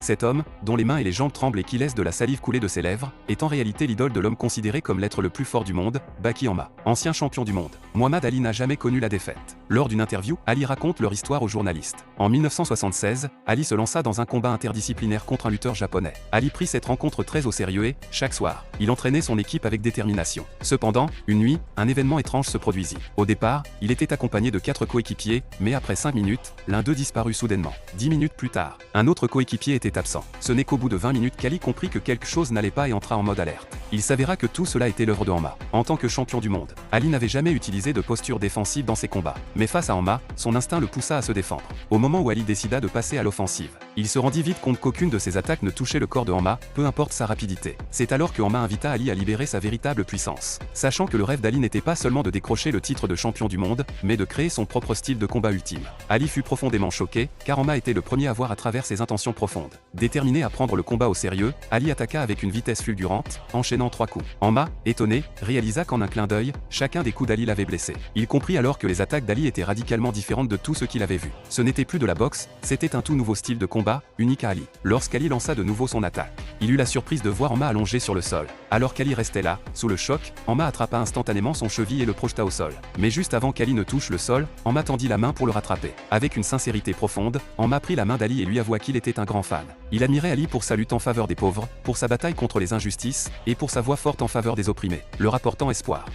Cet homme, dont les mains et les jambes tremblent et qui laisse de la salive couler de ses lèvres, est en réalité l'idole de l'homme considéré comme l'être le plus fort du monde, Baki Hanma. Ancien champion du monde, Muhammad Ali n'a jamais connu la défaite. Lors d'une interview, Ali raconte leur histoire aux journalistes. En 1976, Ali se lança dans un combat interdisciplinaire contre un lutteur japonais. Ali prit cette rencontre très au sérieux et, chaque soir, il entraînait son équipe avec détermination. Cependant, une nuit, un événement étrange se produisit. Au départ, il était accompagné de 4 coéquipiers, mais après 5 minutes, l'un d'eux disparut soudainement. 10 minutes plus tard, un autre coéquipier était absent. Ce n'est qu'au bout de 20 minutes qu'Ali comprit que quelque chose n'allait pas et entra en mode alerte. Il s'avéra que tout cela était l'œuvre de Hanma. En tant que champion du monde, Ali n'avait jamais utilisé de posture défensive dans ses combats. Mais face à Hanma, son instinct le poussa à se défendre. Au moment où Ali décida de passer à l'offensive, il se rendit vite compte qu'aucune de ses attaques ne touchait le corps de Hanma, peu importe sa rapidité. C'est alors que Hanma invita Ali à libérer sa véritable puissance. Sachant que le rêve d'Ali n'était pas seulement de décrocher le titre de champion du monde, mais de créer son propre style de combat ultime. Ali fut profondément choqué, car Hanma était le premier à voir à travers ses intentions profondes. Déterminé à prendre le combat au sérieux, Ali attaqua avec une vitesse fulgurante, enchaînant 3 coups. Hanma, étonné, réalisa qu'en un clin d'œil, chacun des coups d'Ali l'avait blessé. Il comprit alors que les attaques d'Ali étaient radicalement différentes de tout ce qu'il avait vu. Ce n'était plus de la boxe, c'était un tout nouveau style de combat, unique à Ali. Lorsqu'Ali lança de nouveau son attaque, il eut la surprise de voir Hanma allongé sur le sol. Alors qu'Ali restait là, sous le choc, Hanma attrapa instantanément son cheville et le projeta au sol. Mais juste avant qu'Ali ne touche le sol, Hanma tendit la main pour le rattraper. Avec une sincérité profonde, Hanma prit la main d'Ali et lui avoua qu'il était un grand fan. Il admirait Ali pour sa lutte en faveur des pauvres, pour sa bataille contre les injustices, et pour sa voix forte en faveur des opprimés, leur apportant espoir.